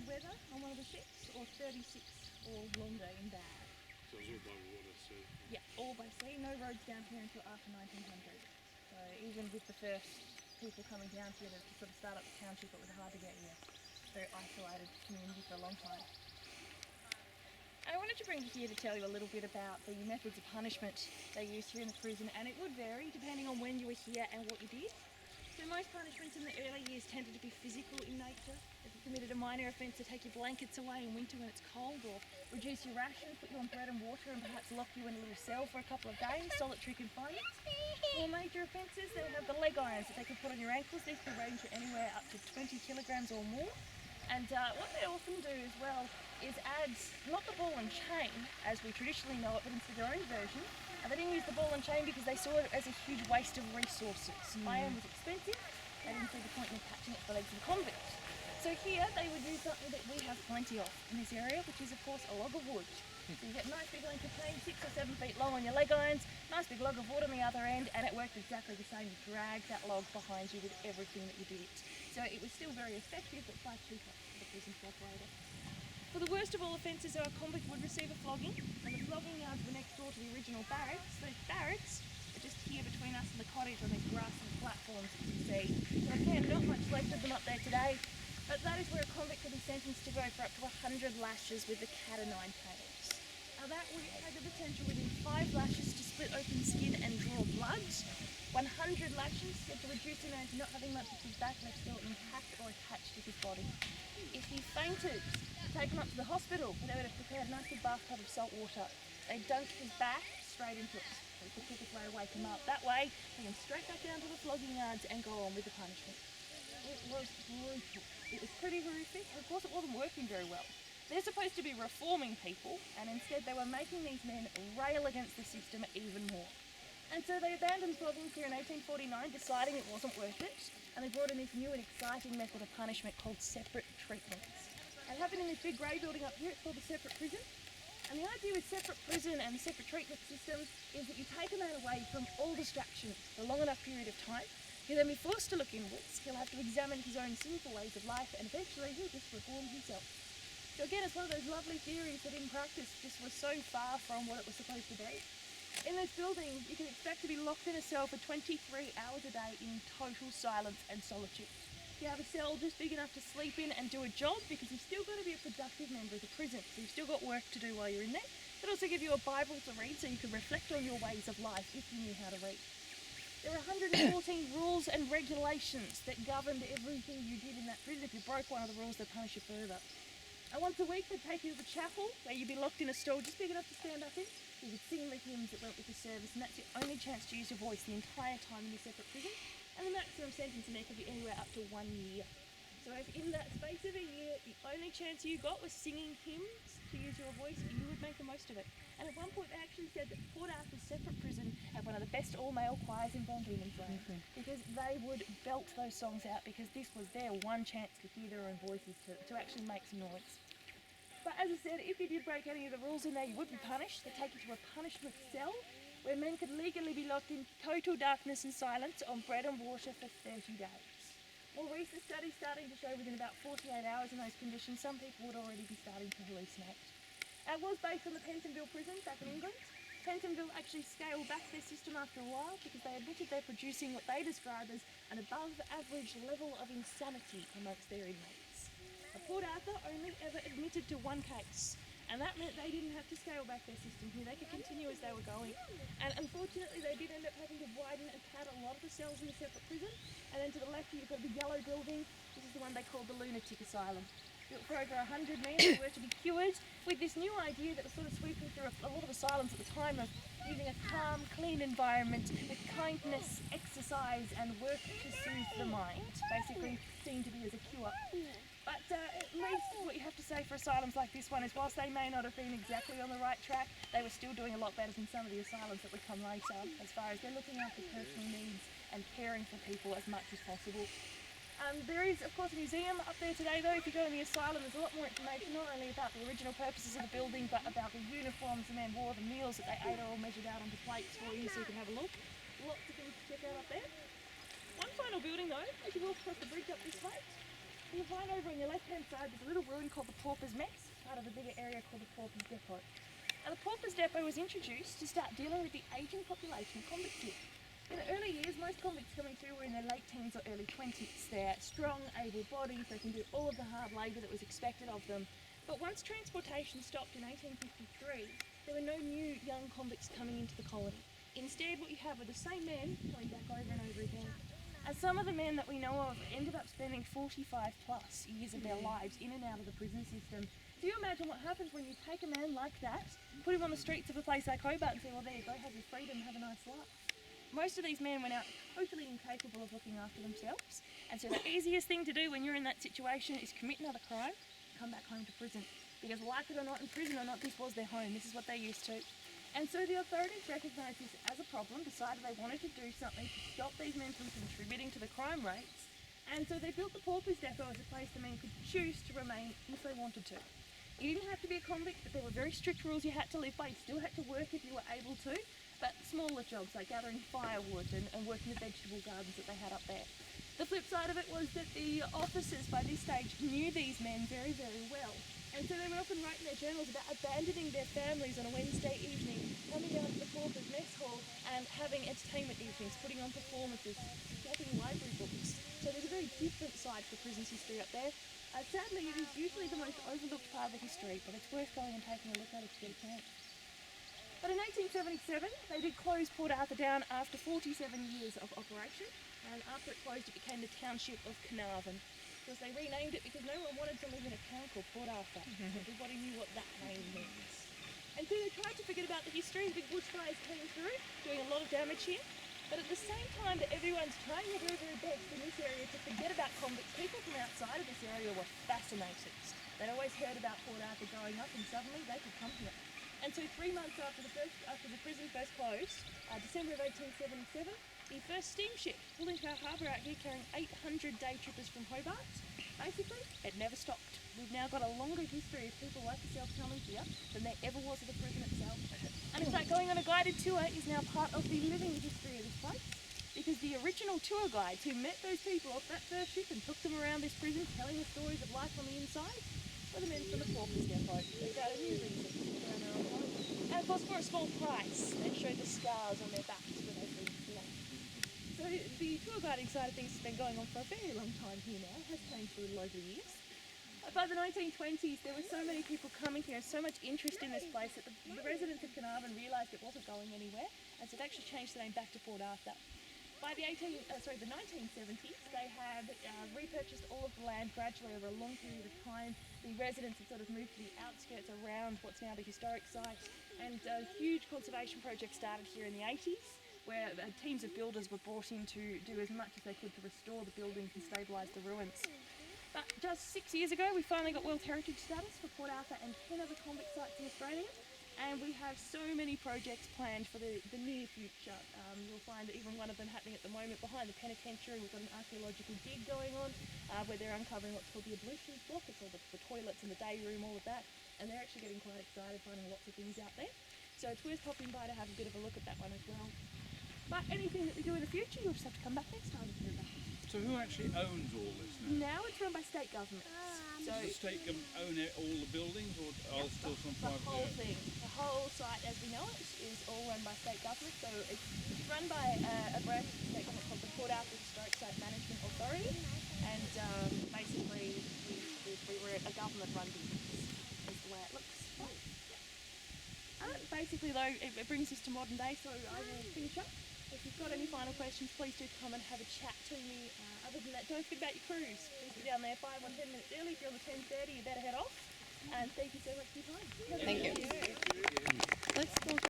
weather on one of the ships, or 36 or longer in bad. So it's all by water, so... Yeah, all by sea. No roads down here until after 1900. So even with the first people coming down here to sort of start up the township, it was hard to get here. Very isolated community for a long time. I wanted to bring you here to tell you a little bit about the methods of punishment they use here in the prison, and it would vary depending on when you were here and what you did. So most punishments in the early years tended to be physical in nature. If you committed a minor offence, to take your blankets away in winter when it's cold, or reduce your rations, put you on bread and water, and perhaps lock you in a little cell for a couple of days, solitary confinement. For major offences, they have the leg irons that they can put on your ankles. These can range from anywhere up to 20 kilograms or more. And what they often do as well is add, not the ball and chain as we traditionally know it, but instead their own version. And they didn't use the ball and chain because they saw it as a huge waste of resources. Iron was expensive, they didn't see the point in attaching it to the legs of the convict. So here they would use something that we have plenty of in this area, which is of course a log of wood. So you get a nice big length of chain, 6 or 7 feet long on your leg irons, nice big log of wood on the other end, and it worked exactly the same. You dragged that log behind you with everything that you did. So it was still very effective, but far cheaper for the prison operator. For the worst of all offences, a convict would receive a flogging, and the flogging yards were next door to the original barracks. Those barracks are just here between us and the cottage on these grassy platforms, as you see. So again, not much left of them up there today, but that is where a convict could be sentenced to go for up to 100 lashes with the cat o' nine tails. Now that would have the potential within 5 lashes to split open skin and draw blood. 100 lashes get to reduce a man to not having much of his back left still intact or attached to his body. If he fainted, take him up to the hospital where they would have prepared a nice big bathtub of salt water. They dunked his back straight into it. It was the quickest way to wake him up. That way, bring him straight back down to the flogging yards and go on with the punishment. It was brutal. It was pretty horrific. Of course, it wasn't working very well. They're supposed to be reforming people, and instead they were making these men rail against the system even more. And so they abandoned floggings here in 1849, deciding it wasn't worth it, and they brought in this new and exciting method of punishment called separate treatments. It happened in this big grey building up here. It's called the separate prison. And the idea with separate prison and the separate treatment system is that you take a man away from all distractions for a long enough period of time. He'll then be forced to look inwards. He'll have to examine his own sinful ways of life, and eventually he'll just reform himself. So again, it's one of those lovely theories that in practice just was so far from what it was supposed to be. In this building, you can expect to be locked in a cell for 23 hours a day in total silence and solitude. You have a cell just big enough to sleep in and do a job, because you've still got to be a productive member of the prison. So you've still got work to do while you're in there. But also give you a Bible to read so you can reflect on your ways of life if you knew how to read. There are 114 rules and regulations that governed everything you did in that prison. If you broke one of the rules, they'd punish you further. And once a week, they'd take you to the chapel, where you'd be locked in a stall just big enough to stand up in. You would sing the hymns that went with the service, and that's your only chance to use your voice the entire time in your separate prison. And the maximum sentence in there could be anywhere up to 1 year. So if in that space of a year, the only chance you got was singing hymns to use your voice, you would make the most of it. And at one point they actually said that Port Arthur's separate prison had one of the best all-male choirs in Van Diemen's Land, because they would belt those songs out, because this was their one chance to hear their own voices, to actually make some noise. But as I said, if you did break any of the rules in there, you would be punished. They'd take you to a punishment cell, where men could legally be locked in total darkness and silence on bread and water for 30 days. More recent studies starting to show within about 48 hours in those conditions, some people would already be starting to hallucinate. It was based on the Pentonville prison back in England. Pentonville actually scaled back their system after a while, because they admitted they're producing what they describe as an above average level of insanity amongst their inmates. Port Arthur only ever admitted to 1 case, and that meant they didn't have to scale back their system here. They could continue as they were going. And unfortunately, they did end up having to widen and pad a lot of the cells in a separate prison. And then to the left here, you've got the yellow building. This is the one they called the lunatic asylum. Built for over 100 men who were to be cured, with this new idea that was sort of sweeping through a lot of asylums at the time of using a calm, clean environment with kindness, exercise and work to soothe the mind. Basically seen to be as a cure. But at least what you have to say for asylums like this one is, whilst they may not have been exactly on the right track, they were still doing a lot better than some of the asylums that would come later, as far as they're looking after personal needs and caring for people as much as possible. There is, of course, a museum up there today, though. If you go in the asylum, there's a lot more information, not only about the original purposes of the building, but about the uniforms the men wore, the meals that they ate, are all measured out onto plates for you so you can have a look. Lots of things to check out up there. One final building, though, as you walk across the bridge up this way, you'll find over on your left-hand side, there's a little ruin called the Paupers Mess, part of a bigger area called the Paupers Depot. Now, the Paupers Depot was introduced to start dealing with the ageing population of convicts here. In the early years, most convicts coming through were in their late teens or early 20s. They're strong, able-bodied, they can do all of the hard labour that was expected of them. But once transportation stopped in 1853, there were no new young convicts coming into the colony. Instead, what you have are the same men coming back over and over again. And some of the men that we know of ended up spending 45 plus years of their lives in and out of the prison system. Do you imagine what happens when you take a man like that, put him on the streets of a place like Hobart and say, well, there you go, have your freedom, have a nice life? Most of these men went out totally incapable of looking after themselves, and so the easiest thing to do when you're in that situation is commit another crime, come back home to prison. Because like it or not, in prison or not, this was their home, this is what they used to. And so the authorities recognised this as a problem, decided they wanted to do something to stop these men from contributing to the crime rates, and so they built the Paupers Depot as a place the men could choose to remain if they wanted to. You didn't have to be a convict, but there were very strict rules you had to live by. You still had to work if you were able to, but smaller jobs like gathering firewood and working the vegetable gardens that they had up there. The flip side of it was that the officers by this stage knew these men very, very well. And so they would often write in their journals about abandoning their families on a Wednesday evening, coming down to the Paupers Mess Hall and having entertainment evenings, putting on performances, swapping library books. So there's a very different side for prisons history up there. Sadly, it is usually the most overlooked part of the history, but it's worth going and taking a look at it to get a chance. But in 1877, they did close Port Arthur down after 47 years of operation, and after it closed, it became the township of Carnarvon. Because they renamed it because no one wanted to live in a town called Port Arthur. Everybody knew what that name means. And so they tried to forget about the history. The big bushfires came through, doing a lot of damage here. But at the same time that everyone's trying their very, very best in this area to forget about convicts, people from outside of this area were fascinated. They'd always heard about Port Arthur growing up, and suddenly they could come here. And so 3 months after the prison first closed, December of 1877, the first steamship pulled into our harbour out here carrying 800 day trippers from Hobart. Basically, it never stopped. We've now got a longer history of people like yourself coming here than there ever was of the prison itself. And in fact, going on a guided tour is now part of the living history of this place, because the original tour guides who met those people off that first ship and took them around this prison telling the stories of life on the inside were the men from the Paupers Depot. They got a new reason to look around their own home. And of course, for a small price, they showed the scars on their backs where they've been killed. So the tour guiding side of things has been going on for a very long time here now. It has changed through over the years. By the 1920s, there were so many people coming here, so much interest in this place that the residents of Carnarvon realised it wasn't going anywhere, and so it actually changed the name back to Port Arthur. By the 1970s, they had repurchased all of the land gradually over a long period of time. The residents had sort of moved to the outskirts around what's now the historic site, and a huge conservation project started here in the 80s, where teams of builders were brought in to do as much as they could to restore the buildings and stabilise the ruins. But just 6 years ago, we finally got World Heritage status for Port Arthur and 10 other convict sites in Australia. And we have so many projects planned for the near future. You'll find that even one of them happening at the moment behind the penitentiary. We've got an archaeological dig going on where they're uncovering what's called the ablutions block. It's all the toilets and the day room, all of that. And they're actually getting quite excited, finding lots of things out there. So it's worth popping by to have a bit of a look at that one as well. But anything that we do in the future, you'll just have to come back next time. So who actually owns all this now? Now it's run by state governments. Does the state government own all the buildings, or are there still some private? The whole thing, the whole site as we know it is all run by state government. So it's run by a branch of the state government called the Port Arthur Historic Site Management Authority, and basically we were a government-run business. Is the way it looks. Basically though, it brings us to modern day, so I will finish up. If you've got any final questions, please do come and have a chat to me. Other than that, don't forget about your cruise. Please be down there 5 or 10 minutes early. If you're on the 10:30, you better head off. And thank you so much for your time. Thank you. Let's go.